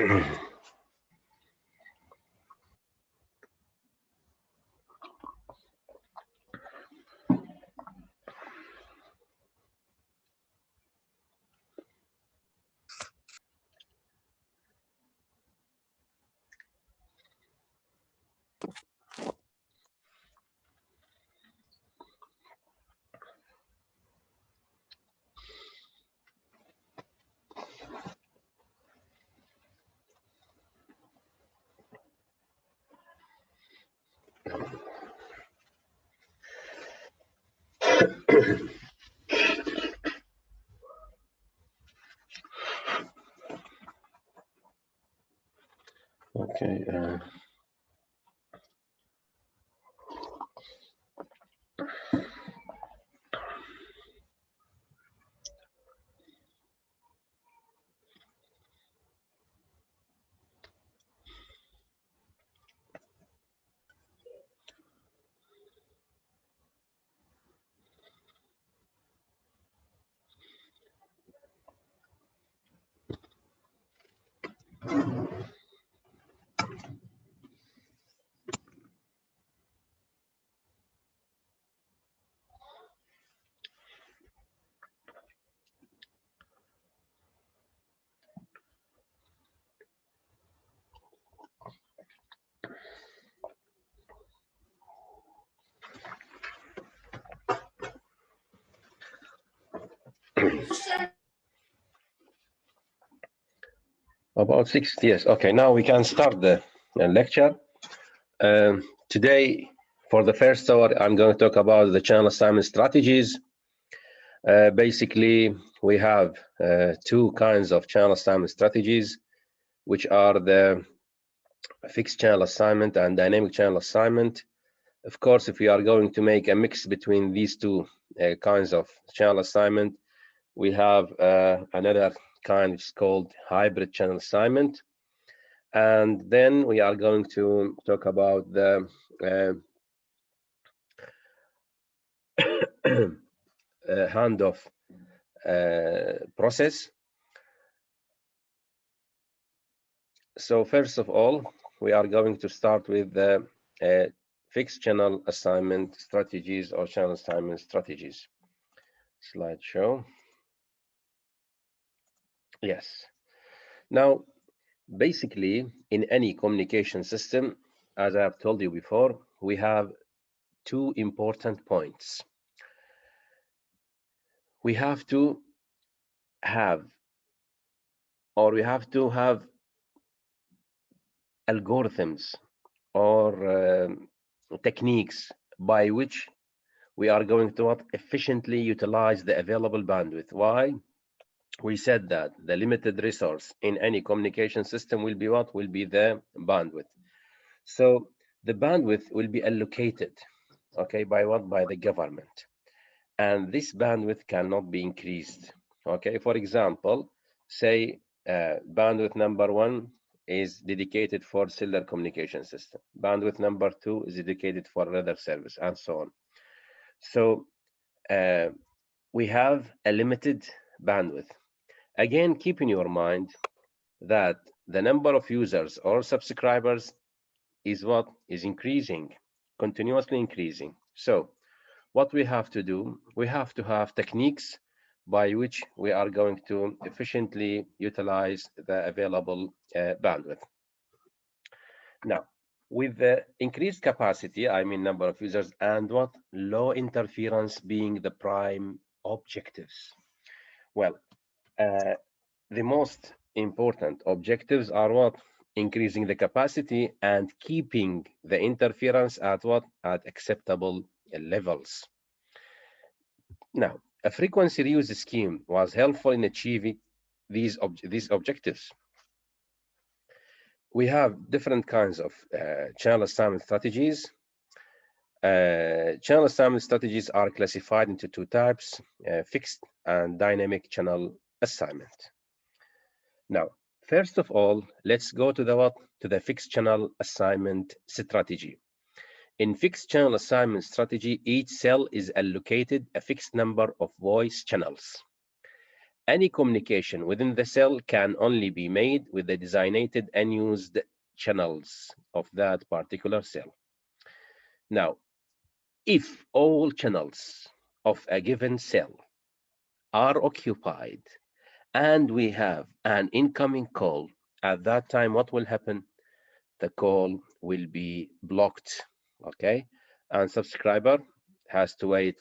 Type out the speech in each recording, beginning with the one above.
Okay. About 6 years. Okay, now we can start the lecture. Today, for the first hour, I'm going to talk about the channel assignment strategies. Basically, we have two kinds of channel assignment strategies, which are the fixed channel assignment and dynamic channel assignment. Of course, if we are going to make a mix between these two kinds of channel assignment, we have another kind which is called hybrid channel assignment. And then we are going to talk about the handoff process. So first of all, we are going to start with the fixed channel assignment strategies or channel assignment strategies. Slideshow. Yes. Now, basically, in any communication system, as I have told you before, we have two important points. We have to have algorithms or techniques by which we are going to efficiently utilize the available bandwidth. Why? We said that the limited resource in any communication system will be what? Will be the bandwidth. So the bandwidth will be allocated, okay, by what? By the government. And this bandwidth cannot be increased. Okay, for example, say bandwidth number 1 is dedicated for cellular communication system. Bandwidth number 2 is dedicated for another service, and so on. So we have a limited bandwidth. Again, keep in your mind that the number of users or subscribers is what is increasing, continuously increasing. So what we have to do, we have to have techniques by which we are going to efficiently utilize the available bandwidth. Now, with the increased capacity, I mean number of users, and what? Low interference being the prime objectives. Well, the most important objectives are what? Increasing the capacity and keeping the interference at what? At acceptable levels. Now, a frequency reuse scheme was helpful in achieving these objectives. We have different kinds of channel assignment strategies. Channel assignment strategies are classified into two types, fixed and dynamic channel assignment. Now, first of all, let's go to the fixed channel assignment strategy. In fixed channel assignment strategy, each cell is allocated a fixed number of voice channels. Any communication within the cell can only be made with the designated unused channels of that particular cell. Now, if all channels of a given cell are occupied and we have an incoming call, at that time, what will happen? The call will be blocked, okay? And subscriber has to wait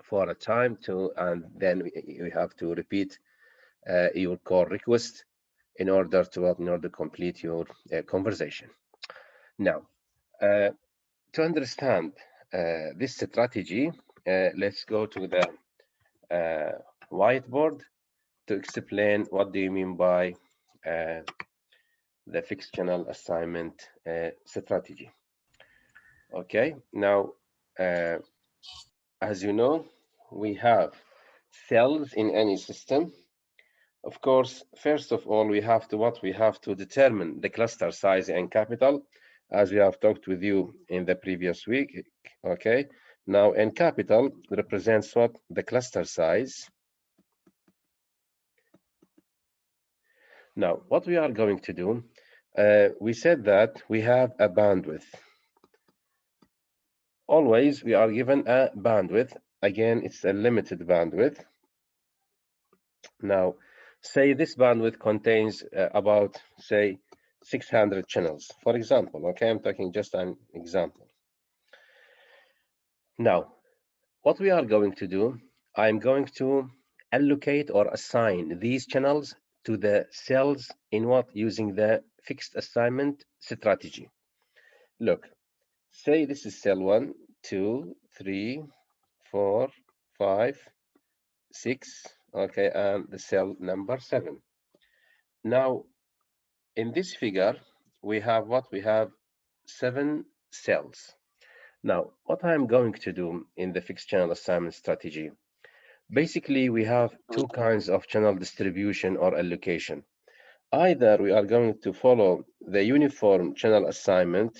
for a time and then you have to repeat your call request in order to complete your conversation. Now, to understand this strategy, let's go to the whiteboard to explain what do you mean by the fixed channel assignment strategy. Okay, now as you know, we have cells in any system. Of course, first of all, we have to determine the cluster size and capital, as we have talked with you in the previous week. Okay, now in capital represents what? The cluster size. Now, what we are going to do, we said that we have a bandwidth. Always we are given a bandwidth. Again, it's a limited bandwidth. Now, say this bandwidth contains about, say, 600 channels, for example. Okay, I'm talking just an example. Now, what we are going to do, I'm going to allocate or assign these channels to the cells in what? Using the fixed assignment strategy. Look, say this is cell 1, 2, 3, 4, 5, 6, okay, and the cell number 7. Now, in this figure, we have what? We have 7 cells. Now, what I'm going to do in the fixed channel assignment strategy, basically, we have two kinds of channel distribution or allocation. Either we are going to follow the uniform channel assignment,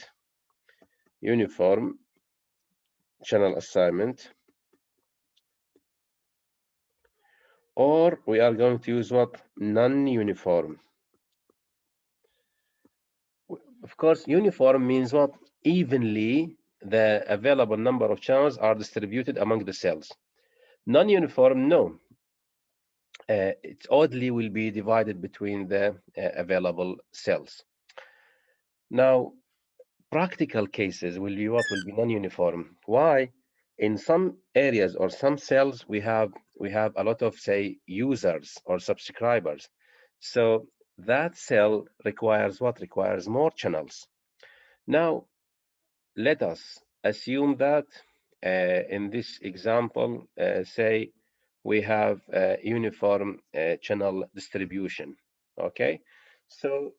or we are going to use what? Non-uniform. Of course, uniform means what? Evenly, the available number of channels are distributed among the cells. Non-uniform, no. It oddly will be divided between the available cells. Now, practical cases will be what? Will be non-uniform. Why? In some areas or some cells, we have a lot of, say, users or subscribers. So that cell requires what? Requires more channels. Now, let us assume that in this example, say we have a uniform channel distribution. Okay, so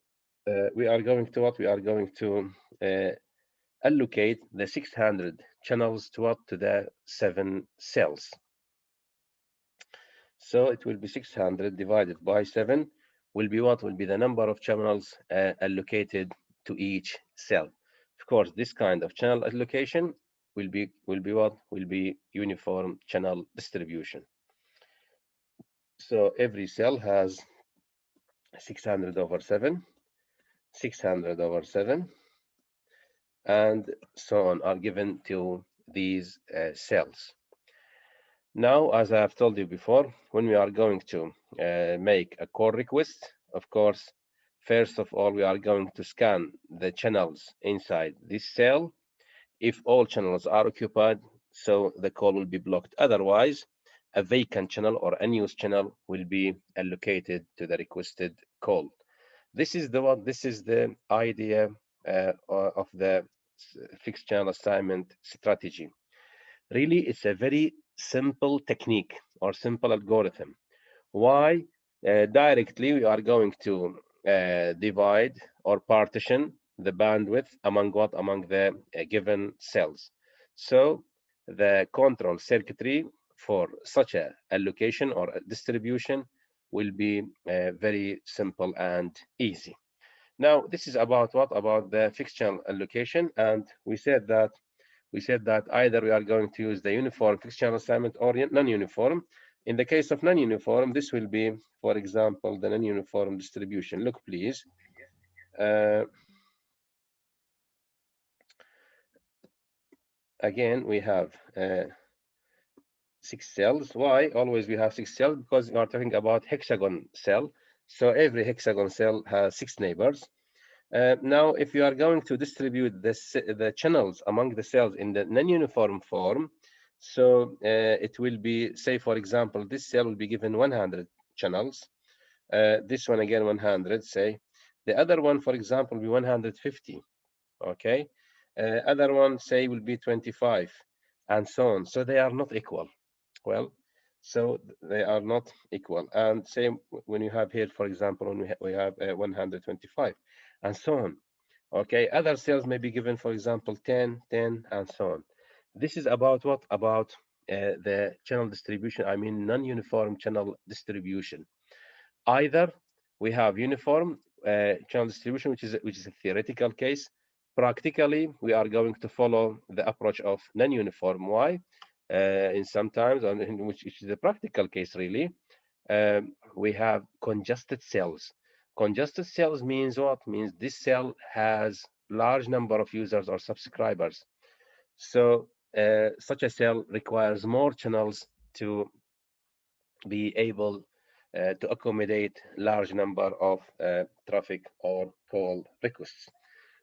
we are going to what? We are going to allocate the 600 channels to what? To the 7 cells. So it will be 600 divided by 7 will be what? Will be the number of channels allocated to each cell. Of course, this kind of channel allocation will be what? Will be uniform channel distribution. So every cell has 600 over 7, 600 over 7, and so on are given to these cells. Now, as I have told you before, when we are going to make a call request, of course, first of all, we are going to scan the channels inside this cell. If all channels are occupied, so the call will be blocked. Otherwise, a vacant channel or unused channel will be allocated to the requested call. This is the idea of the fixed channel assignment strategy. Really, it's a very simple technique or simple algorithm. Why? Directly, we are going to divide or partition the bandwidth among what? Among the given cells. So the control circuitry for such a allocation or a distribution will be very simple and easy. Now, this is about what? About the fixed channel allocation, and we said that either we are going to use the uniform fixed channel assignment or non-uniform. In the case of non-uniform, this will be, for example, the non-uniform distribution. Look, please. Again, we have 6 cells. Why always we have 6 cells? Because we are talking about hexagon cell. So every hexagon cell has 6 neighbors. Now, if you are going to distribute the channels among the cells in the non-uniform form, so it will be, say, for example, this cell will be given 100 channels. This one again 100, say. The other one, for example, will be 150. Okay. Other one, say, will be 25, and so on. So they are not equal. Well, so they are not equal. And same when you have here, for example, when we have 125, and so on. Okay, other cells may be given, for example, 10, 10, and so on. This is about what? About the channel distribution, I mean non-uniform channel distribution. Either we have uniform channel distribution, which is a theoretical case. Practically, we are going to follow the approach of non-uniform. Why? In sometimes, which is the practical case really, we have congested cells. Congested cells means what? Means this cell has large number of users or subscribers. So such a cell requires more channels to be able to accommodate large number of traffic or call requests.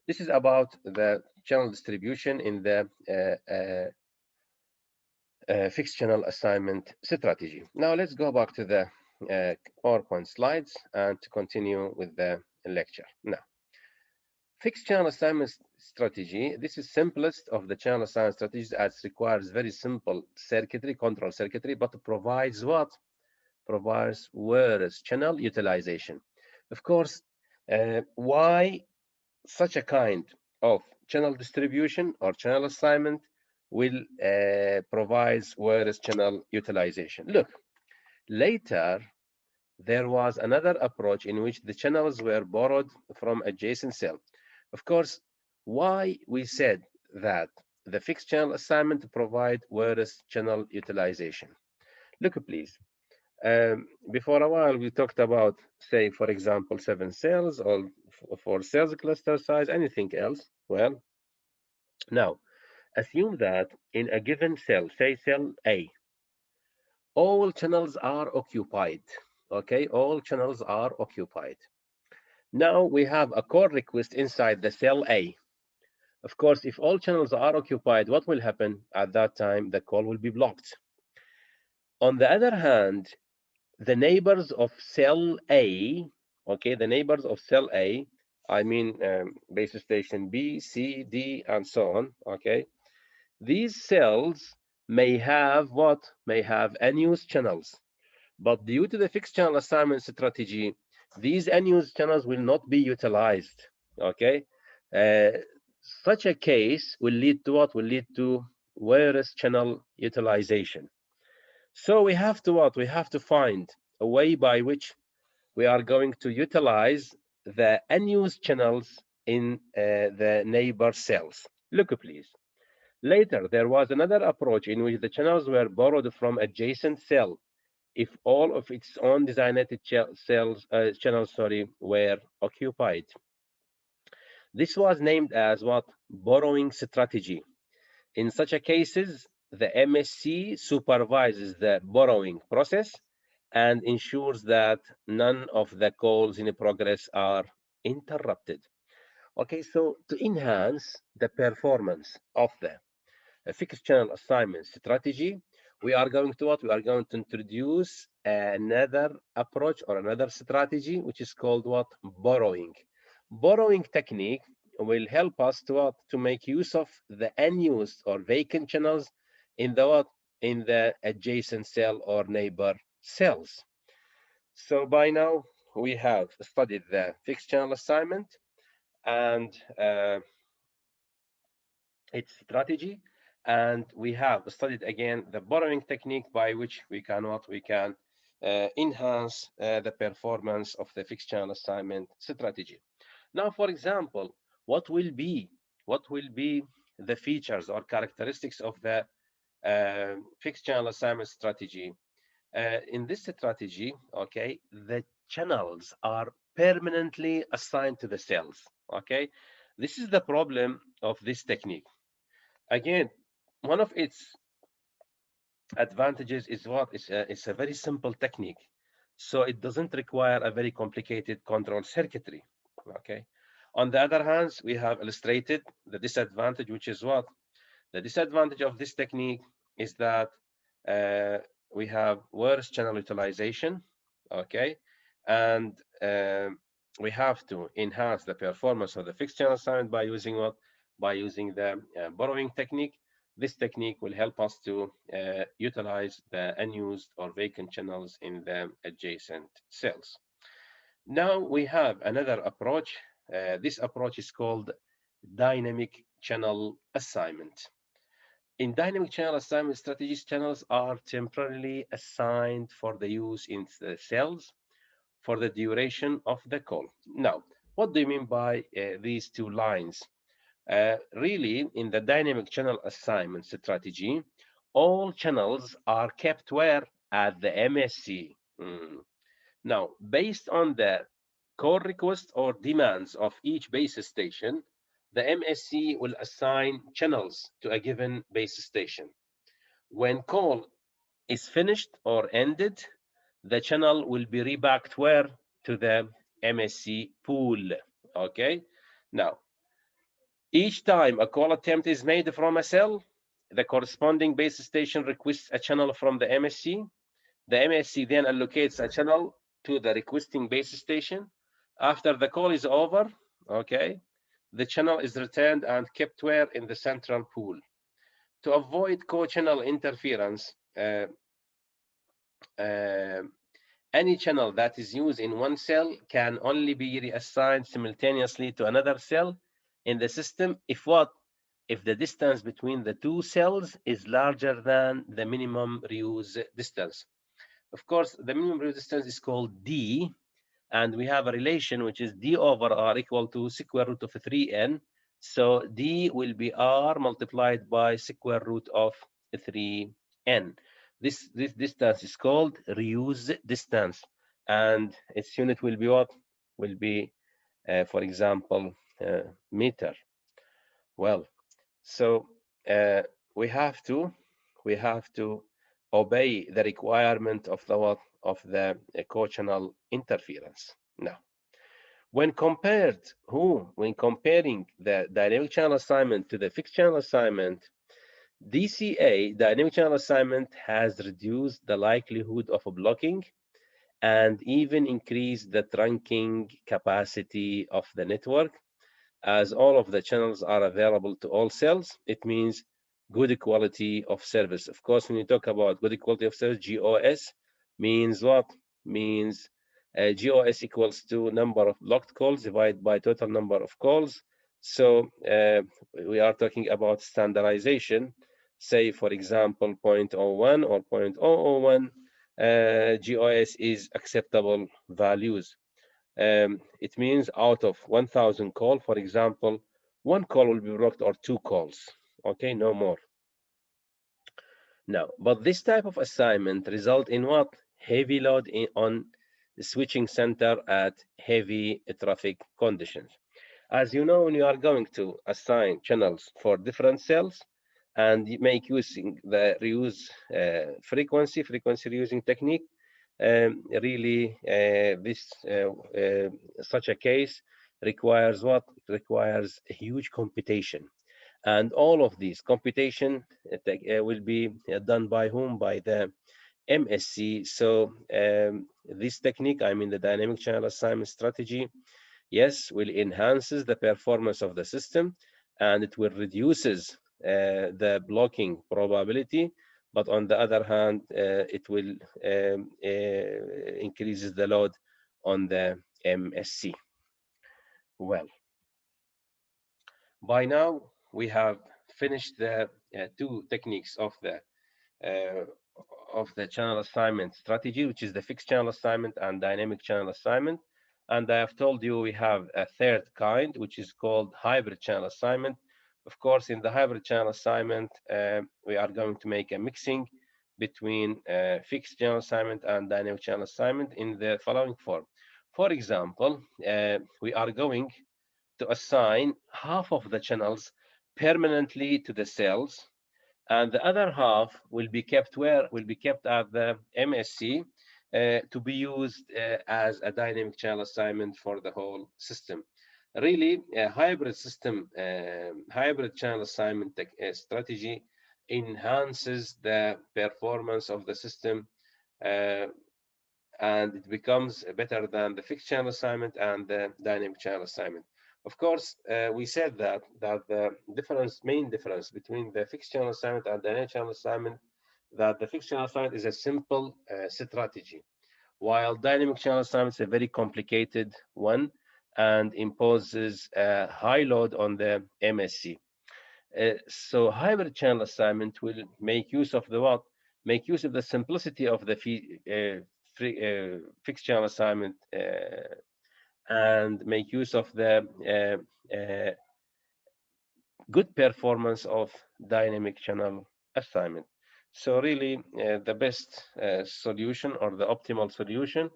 This is about the channel distribution in the fixed channel assignment strategy. Now let's go back to the PowerPoint slides and to continue with the lecture. Now, fixed channel assignment strategy, this is simplest of the channel assignment strategies as requires very simple circuitry, control circuitry, but provides what? Provides worse channel utilization. Of course, why such a kind of channel distribution or channel assignment will provide worse channel utilization? Look, later there was another approach in which the channels were borrowed from adjacent cell. Of course, why we said that the fixed channel assignment provide worse channel utilization? Look, please. Before a while, we talked about, say, for example, 7 cells or 4 cells cluster size, anything else. Well, now, assume that in a given cell, say cell A, all channels are occupied. Okay, all channels are occupied. Now we have a call request inside the cell A. Of course, if all channels are occupied, what will happen at that time? The call will be blocked. On the other hand, the neighbors of cell A, okay, the neighbors of cell A, I mean base station B, C, D, and so on, okay, these cells may have what? May have unused channels. But due to the fixed channel assignment strategy, these unused channels will not be utilized, okay? Such a case will lead to what? Will lead to worse channel utilization. So we have to what? We have to find a way by which we are going to utilize the unused channels in the neighbor cells. Look, please. Later, there was another approach in which the channels were borrowed from adjacent cell if all of its own designated channels were occupied. This was named as what? Borrowing strategy. In such a cases, the MSC supervises the borrowing process and ensures that none of the calls in progress are interrupted. Okay, so to enhance the performance of the fixed channel assignment strategy, we are going to what? We are going to introduce another approach or another strategy, which is called what? Borrowing. Borrowing technique will help us to what? To make use of the unused or vacant channels in the what? In the adjacent cell or neighbor cells. So by now we have studied the fixed channel assignment and its strategy, and we have studied again the borrowing technique by which we can enhance the performance of the fixed channel assignment strategy. Now, for example, what will be the features or characteristics of the fixed channel assignment strategy? In this strategy, okay, the channels are permanently assigned to the cells. Okay, this is the problem of this technique. Again, one of its advantages is what it's a very simple technique, so it doesn't require a very complicated control circuitry. Okay, on the other hand, we have illustrated the disadvantage, which is what the disadvantage of this technique is that uh, we have worse channel utilization. Okay, and we have to enhance the performance of the fixed channel assignment by using what, by using the borrowing technique. This technique will help us to utilize the unused or vacant channels in the adjacent cells. Now we have another approach. This approach is called dynamic channel assignment. In dynamic channel assignment strategies, channels are temporarily assigned for the use in the cells for the duration of the call. Now, what do you mean by these two lines? Really, in the dynamic channel assignment strategy, all channels are kept where? At the MSC. Now, based on the call request or demands of each base station, the MSC will assign channels to a given base station. When call is finished or ended, the channel will be rebacked where? To the MSC pool. Okay. Now, each time a call attempt is made from a cell, the corresponding base station requests a channel from the MSC. The MSC then allocates a channel to the requesting base station. After the call is over, okay, the channel is returned and kept where? In the central pool. To avoid co-channel interference, any channel that is used in one cell can only be reassigned simultaneously to another cell in the system if what? If the distance between the two cells is larger than the minimum reuse distance. Of course, the minimum reuse distance is called D, and we have a relation which is D over R equal to square root of 3n. So D will be R multiplied by square root of 3n. This distance is called reuse distance, and its unit will be what? Will be, for example, meter. Well, so we have to obey the requirement of the what? Of the co-channel interference. Now, when comparing the dynamic channel assignment to the fixed channel assignment, DCA, dynamic channel assignment, has reduced the likelihood of blocking and even increased the trunking capacity of the network, as all of the channels are available to all cells. It means good quality of service. Of course, when you talk about good quality of service, GOS means what? Means GOS equals to number of blocked calls divided by total number of calls. So we are talking about standardization. Say, for example, 0.01 or 0.001 GOS is acceptable values. It means out of 1,000 call, for example, one call will be blocked or two calls. Okay, no more. Now, but this type of assignment result in what? Heavy load on the switching center at heavy traffic conditions. As you know, when you are going to assign channels for different cells and you make using the reuse frequency reusing technique, really such a case requires what? Requires a huge computation. And all of these computation will be done by whom? By the MSC. So this technique, I mean the dynamic channel assignment strategy, yes, will enhances the performance of the system, and it will reduces the blocking probability. But on the other hand, it will increases the load on the MSC. Well, by now we have finished the two techniques of the channel assignment strategy, which is the fixed channel assignment and dynamic channel assignment. And I have told you we have a third kind, which is called hybrid channel assignment. Of course, in the hybrid channel assignment, we are going to make a mixing between fixed channel assignment and dynamic channel assignment in the following form. For example, we are going to assign half of the channels permanently to the cells, and the other half will be kept at the MSC to be used as a dynamic channel assignment for the whole system. Really, a hybrid system, hybrid channel assignment strategy enhances the performance of the system, and it becomes better than the fixed channel assignment and the dynamic channel assignment. Of course, we said that the main difference between the fixed channel assignment and dynamic channel assignment, that the fixed channel assignment is a simple strategy, while dynamic channel assignment is a very complicated one and imposes a high load on the MSC. So hybrid channel assignment will make use of the what? Make use of the simplicity of the fixed channel assignment and make use of the good performance of dynamic channel assignment. So really, the best solution or the optimal solution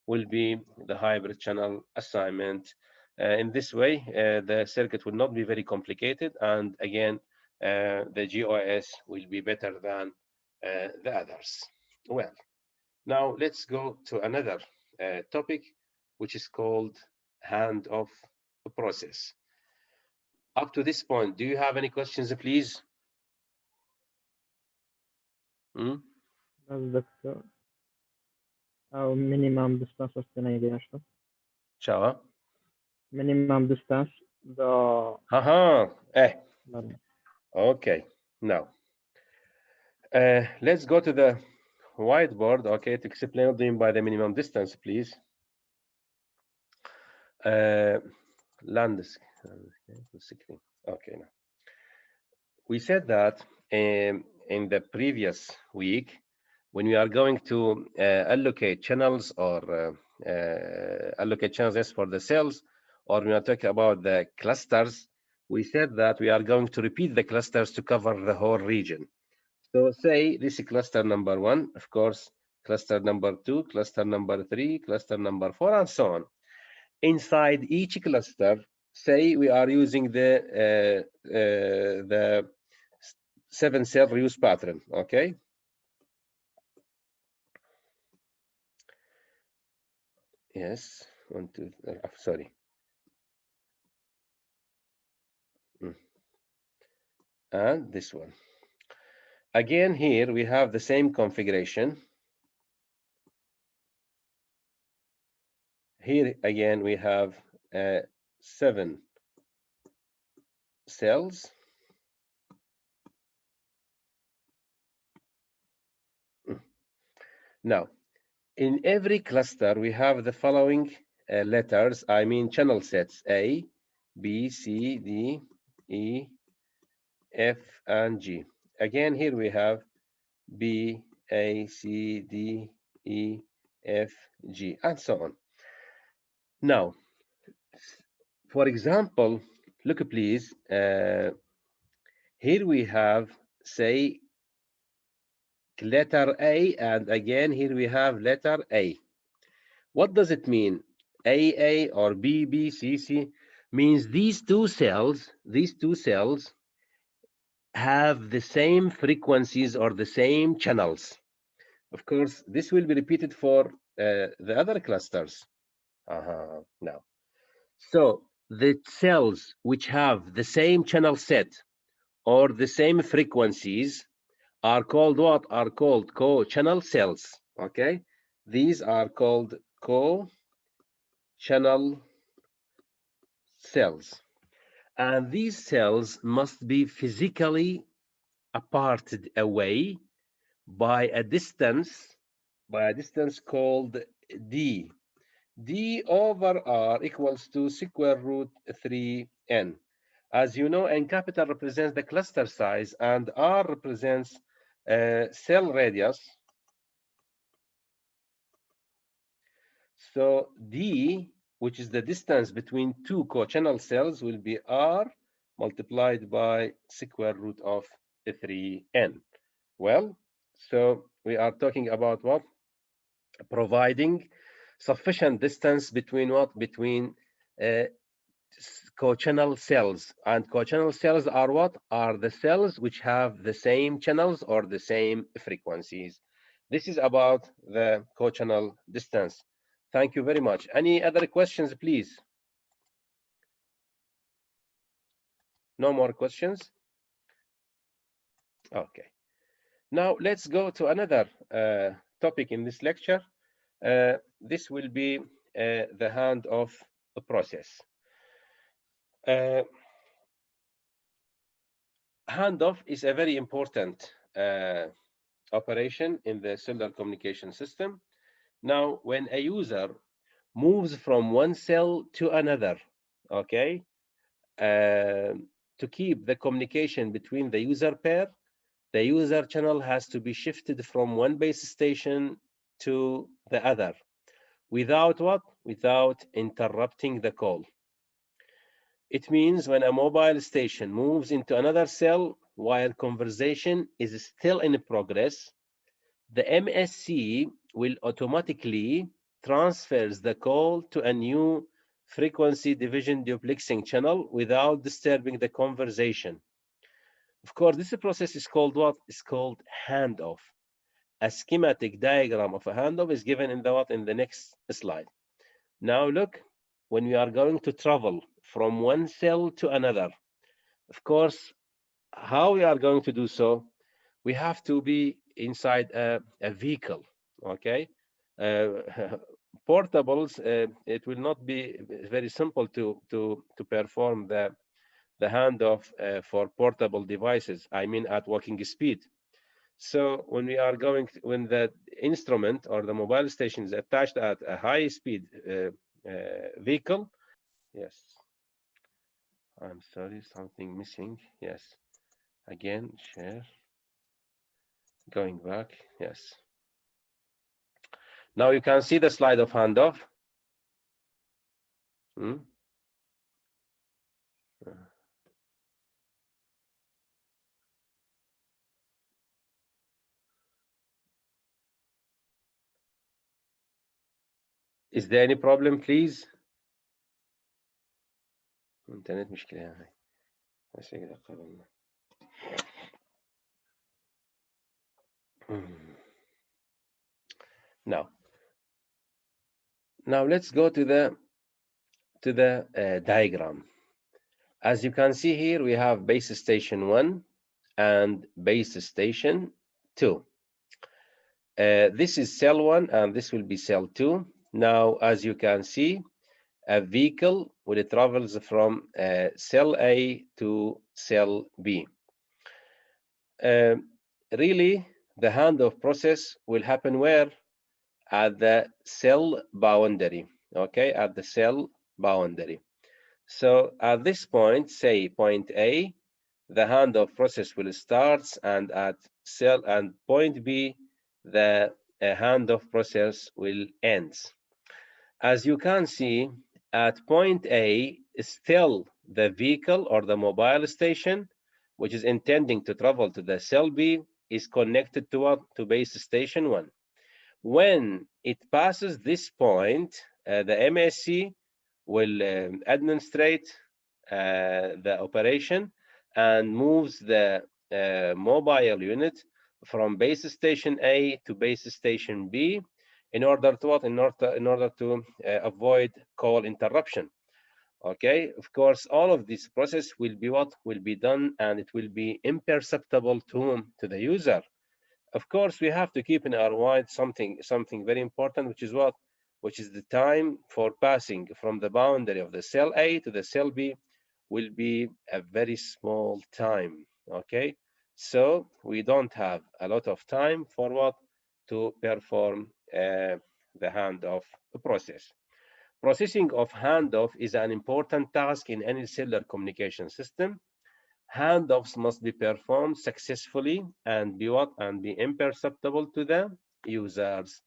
will be the hybrid channel assignment. In this way, the circuit will not be very complicated, and again, the GOS will be better than the others. Well, now let's go to another topic, which is called handoff process. Up to this point, do you have any questions, please? Doktor. Minimum distance ostination. Ciao. Minimum distance. Okay. Now, let's go to the whiteboard, okay, to explain what do you mean by the minimum distance, please. Landscape. Okay. Now, we said that in the previous week, when we are going to allocate channels or allocate channels for the cells, or we are talking about the clusters, we said that we are going to repeat the clusters to cover the whole region. So say this is cluster number 1, of course, cluster number 2, cluster number 3, cluster number 4, and so on. Inside each cluster, say we are using the 7-cell reuse pattern, okay? Yes, 1, 2, sorry. And this one. Again, here we have the same configuration. Here again we have 7 cells. Now, in every cluster we have the following letters, I mean channel sets: A, B, C, D, E, F, and G. Again, here we have B, A, C, D, E, F, G, and so on. Now, for example, look please, here we have, say, letter A, and again here we have letter A. What does it mean? AA or BB, CC means these two cells have the same frequencies or the same channels. Of course, this will be repeated for the other clusters. Now, so the cells which have the same channel set or the same frequencies are called what? Are called co-channel cells. Okay, these are called co-channel cells, and these cells must be physically aparted away by a distance called D. D over R equals to square root 3n. As you know, n capital represents the cluster size and R represents cell radius. So D, which is the distance between two co-channel cells, will be R multiplied by square root of 3n. Well, So we are talking about what? Providing sufficient distance between what? Between co-channel cells. And co-channel cells are what? Are the cells which have the same channels or the same frequencies. This is about the co-channel distance. Thank you very much. Any other questions, please? No more questions? Okay. Now let's go to another topic in this lecture. This will be the handoff process. Handoff is a very important operation in the cellular communication system. Now, when a user moves from one cell to another, okay, to keep the communication between the user pair, the user channel has to be shifted from one base station to the other. Without what? Without interrupting the call. It means when a mobile station moves into another cell while conversation is still in progress, the MSC will automatically transfers the call to a new frequency division duplexing channel without disturbing the conversation. Of course, this process is called what? It's called handoff. A schematic diagram of a handoff is given in the next slide. Now look, when we are going to travel from one cell to another, of course, how we are going to do so? We have to be inside a vehicle, okay? Portables, it will not be very simple to perform the handoff for portable devices, I mean at walking speed. So when we are going, when the instrument or the mobile station is attached at a high speed vehicle, yes, I'm sorry, something missing, yes, again, share, going back, yes. Now you can see the slide of handoff. Is there any problem, please? Internet مشكلة يعني. Now let's go to the diagram. As you can see here, we have base station 1 and base station 2. This is cell 1 and this will be cell 2. Now, as you can see, a vehicle when it travels from cell A to cell B. Really, the handoff process will happen where? At the cell boundary, okay, at the cell boundary. So at this point, say point A, the handoff process will start, and at cell and point B, the handoff process will end. As you can see, at point A, still the vehicle or the mobile station, which is intending to travel to the cell B, is connected to what? To base station 1. When it passes this point, the MSC will administrate the operation and moves the mobile unit from base station A to base station B in order to what? In order to avoid call interruption. Okay, of course, all of this process will be what? Will be done, and it will be imperceptible to the user. Of course, we have to keep in our mind something very important, which is what? Which is the time for passing from the boundary of the cell A to the cell B will be a very small time, okay? So we don't have a lot of time for what? To perform the handoff process. Processing of handoff is an important task in any cellular communication system. Handoffs must be performed successfully and be what? And be imperceptible to the users.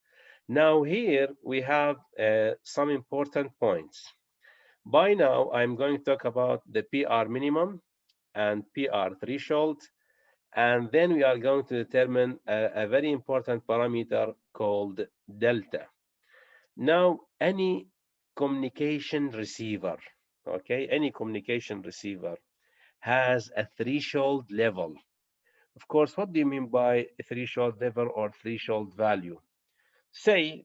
Now here we have some important points. By now, I'm going to talk about the PR minimum and PR threshold And then we are going to determine a very important parameter called delta. Now, any communication receiver, okay, any communication receiver has a threshold level. Of course, what do you mean by a threshold level or threshold value? Say,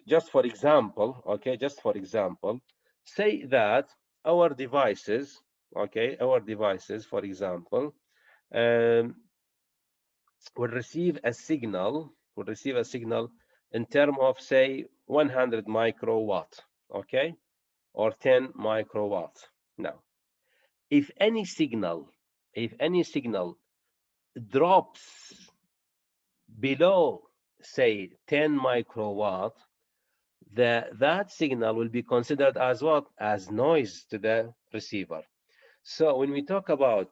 just for example, okay, just for example, say that our devices, okay, our devices, for example, um, will receive a signal, in terms of, say, 100 microwatt, okay, or 10 microwatt. Now, if any signal drops below, say, 10 microwatt, that signal will be considered as what? As noise to the receiver. So when we talk about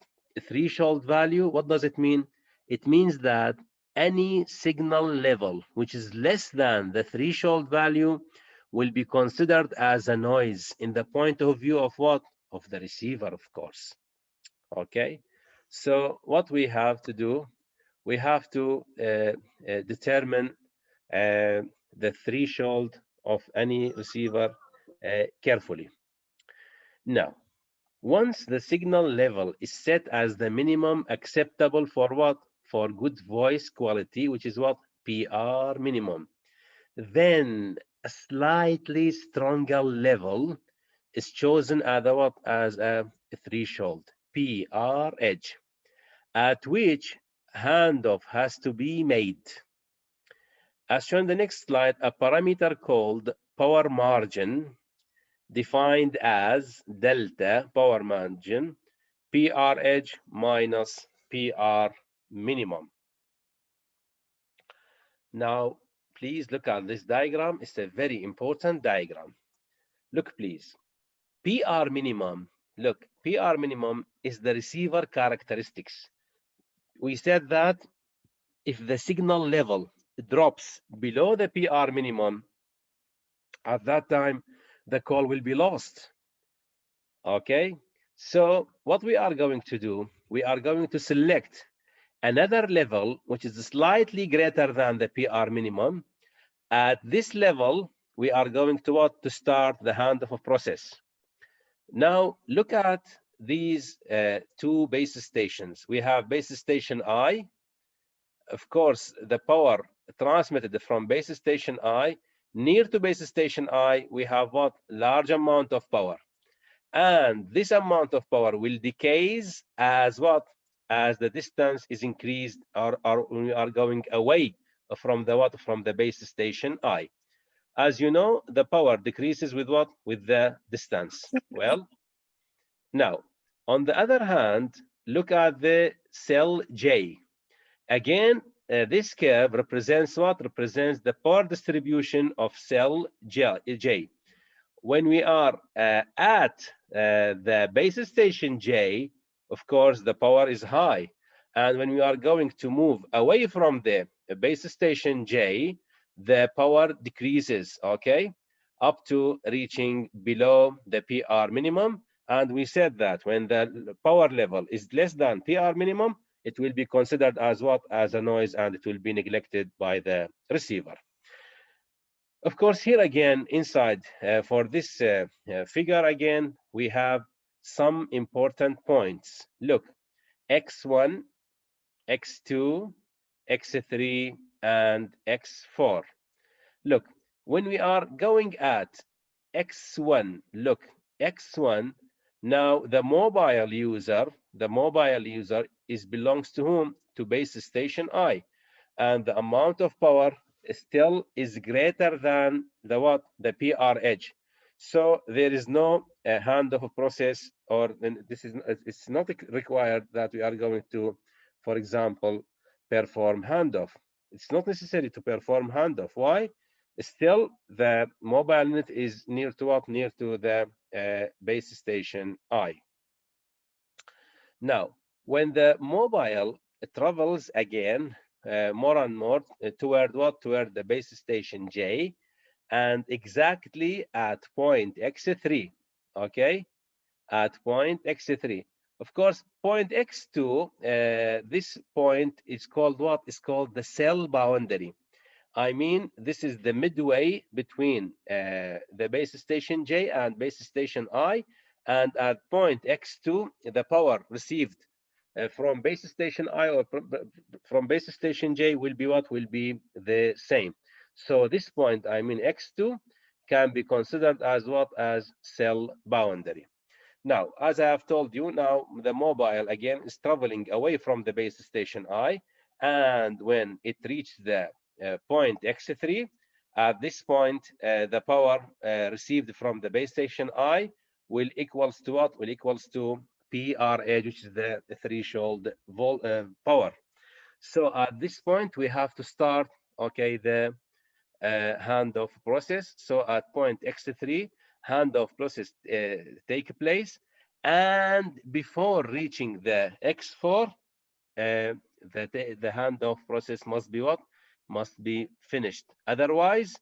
threshold value, what does it mean? It means that any signal level which is less than the threshold value will be considered as a noise in the point of view of what? Of the receiver, of course. Okay, so what we have to do, we have to determine the threshold of any receiver carefully. Now, once the signal level is set as the minimum acceptable for what? For good voice quality, which is what? PR minimum. Then a slightly stronger level is chosen as what? As a threshold, PR edge, at which handoff has to be made. As shown in the next slide, a parameter called power margin, defined as delta power margin, PR edge minus PR minimum. Now, please look at this diagram. It's a very important diagram. Look, please. PR minimum, look, PR minimum is the receiver characteristics. We said that if the signal level drops below the PR minimum, at that time, the call will be lost. Okay, so what we are going to do, we are going to select another level which is slightly greater than the PR minimum. At this level, we are going to what? To start the handoff process. Now, look at these two base stations. We have base station I. Of course, the power transmitted from base station I, near to base station I, we have what? Large amount of power. And this amount of power will decrease as what? As the distance is increased, or we are going away from the what? From the base station I. As you know, the power decreases with what? With the distance. Well, now, on the other hand, look at the cell J. Again, this curve represents what? Represents the power distribution of cell J. When we are at the base station J, of course, the power is high. And when we are going to move away from the base station J, the power decreases, okay, up to reaching below the PR minimum. And we said that when the power level is less than PR minimum, it will be considered as what? As a noise, and it will be neglected by the receiver. Of course, here again, inside for this figure again, we have some important points. Look, X1, X2, X3, and X4. Look, when we are going at X1, look, X1, now the mobile user belongs to whom? To base station I. And the amount of power still is greater than the what? The PR edge. So there is no handoff process, or it's not required that we are going to, for example, perform handoff. It's not necessary to perform handoff. Why? Still, the mobile unit is near to what? Near to the base station I. Now, when the mobile travels again more and more toward what? Toward the base station J, and exactly at point X3, okay? At point X3, Of course, point X2, this point is called what? Is called the cell boundary. I mean, this is the midway between the base station J and base station I. And at point X2, the power received from base station I or from base station J will be what? Will be the same. So this point, I mean X2, can be considered as what? As cell boundary. Now, as I have told you, now the mobile again is traveling away from the base station I, and when it reaches the point X3, at this point, the power received from the base station I will equals to what? Will equals to PRH, which is the threshold power. So at this point, we have to start, okay, the handoff process. So at point X3, handoff process take place, and before reaching the X4, the handoff process must be what? Must be finished. Otherwise,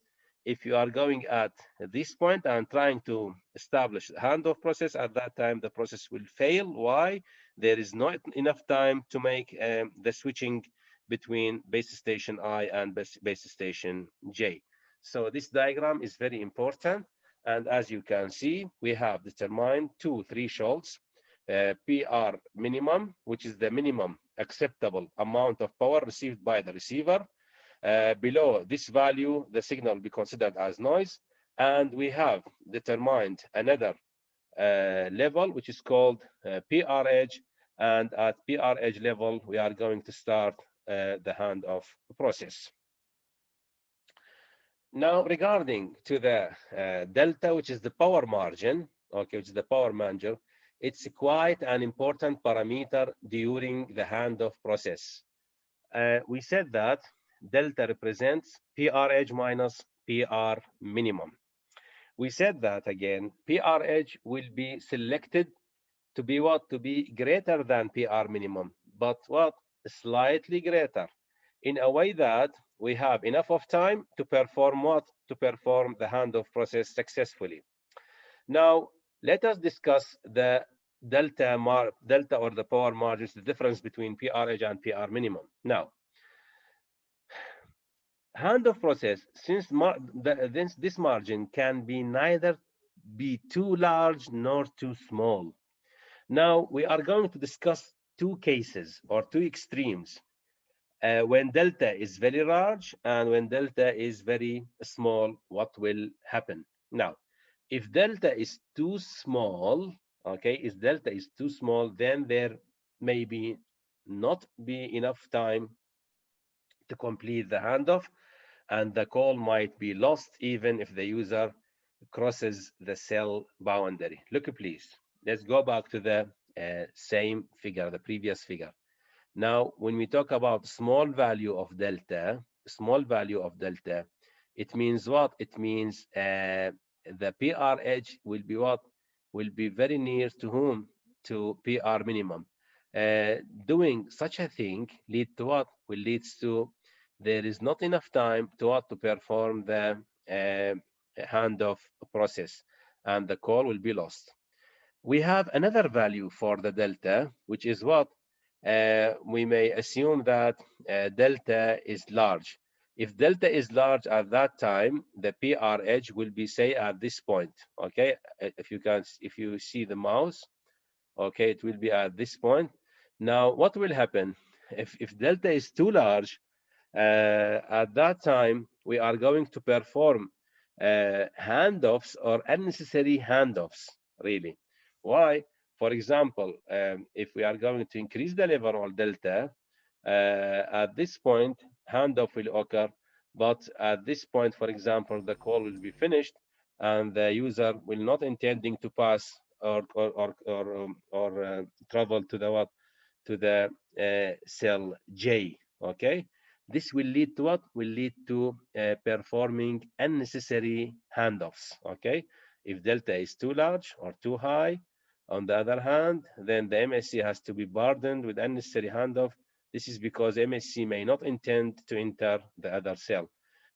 if you are going at this point and trying to establish the handoff process, at that time the process will fail. Why? There is not enough time to make the switching between base station I and base station J. So this diagram is very important. And as you can see, we have determined two thresholds. PR minimum, which is the minimum acceptable amount of power received by the receiver. Below this value, the signal will be considered as noise. And we have determined another level, which is called PR edge. And at PR edge level, we are going to start the handoff process. Now, regarding to the delta, which is the power margin, okay, which is the power margin, it's quite an important parameter during the handoff process. We said that delta represents PR edge minus PR minimum. We said that again, PR edge will be selected to be what? To be greater than PR minimum, but what? Slightly greater, in a way that we have enough of time to perform what? To perform the handoff process successfully. Now, let us discuss the delta or the power margins, the difference between PR edge and PR minimum. Now, handoff process, since this margin can be neither be too large nor too small. Now, we are going to discuss two cases or two extremes. When delta is very large and when delta is very small, what will happen? Now, if delta is too small, okay, if delta is too small, then there may be not be enough time to complete the handoff, and the call might be lost even if the user crosses the cell boundary. Look, please, let's go back to the same figure, the previous figure. Now, when we talk about small value of delta, it means what? It means the PR edge will be what? Will be very near to whom? To PR minimum. Doing such a thing lead to what? Will leads to there is not enough time to what? To perform the handoff process, and the call will be lost. We have another value for the delta, which is what? We may assume that delta is large. If delta is large at that time, the PR edge will be, say, at this point. Okay, if you see the mouse, okay, it will be at this point. Now, what will happen if delta is too large? At that time, we are going to perform handoffs or unnecessary handoffs, really. Why? For example, if we are going to increase the level of delta, at this point, handoff will occur, but at this point, for example, the call will be finished, and the user will not intending to pass or travel to the what? To the cell J. Okay. This will lead to what? Will lead to performing unnecessary handoffs. Okay. If delta is too large or too high, on the other hand, then the MSC has to be burdened with unnecessary handoff. This is because MSC may not intend to enter the other cell.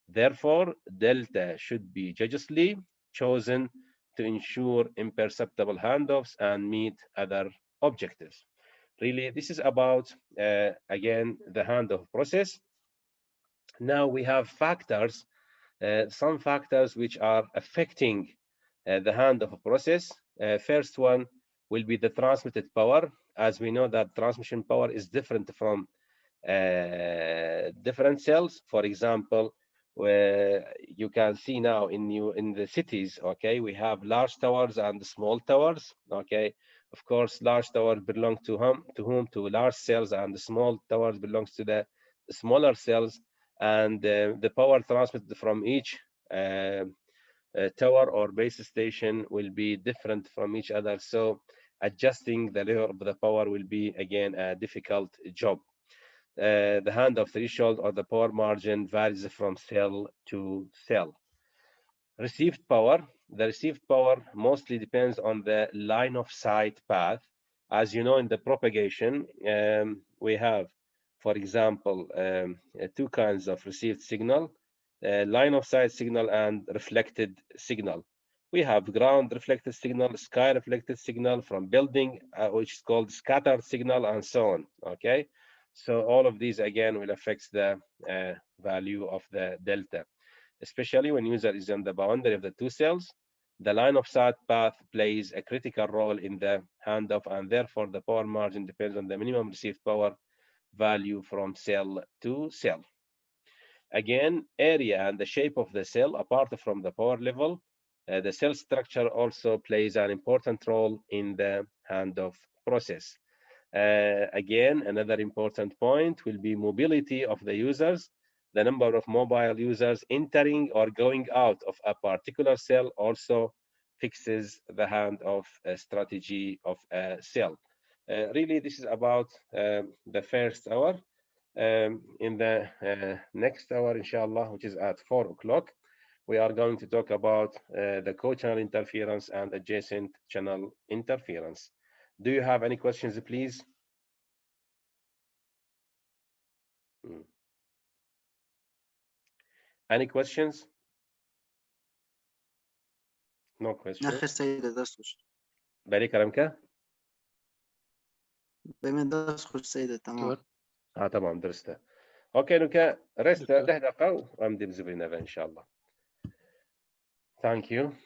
Therefore, delta should be judiciously chosen to ensure imperceptible handoffs and meet other objectives. Really, this is about, again, the handoff process. Now we have factors, some factors which are affecting the handoff process. First one will be the transmitted power. As we know that transmission power is different from different cells. For example, where you can see now in the cities, okay, we have large towers and small towers, okay. Of course, large towers belong to whom? To large cells, and the small towers belongs to the smaller cells, and the power transmitted from each tower or base station will be different from each other. So adjusting the level of the power will be, again, a difficult job. The handoff threshold or the power margin varies from cell to cell. Received power. The received power mostly depends on the line of sight path. As you know, in the propagation, we have, for example, two kinds of received signal, line of sight signal and reflected signal. We have ground reflected signal, sky reflected signal from building, which is called scattered signal, and so on, okay? So all of these, again, will affect the value of the delta, especially when user is on the boundary of the two cells. The line of sight path plays a critical role in the handoff, and therefore the power margin depends on the minimum received power value from cell to cell. Again, area and the shape of the cell, apart from the power level, the cell structure also plays an important role in the handoff process. Again, another important point will be mobility of the users. The number of mobile users entering or going out of a particular cell also fixes the handoff strategy of a cell. Really, this is about the first hour. In the next hour, inshallah, which is at 4 o'clock, we are going to talk about the co-channel interference and adjacent channel interference. Do you have any questions, please? Any questions? No questions. آخر سيدة درس باري كلامك؟ بما درس خش سيدة تمام. تمام درسته. اوكي نوكا رست دكتور. 10 دقائق وامدي بزبرنا ان شاء الله. Thank you.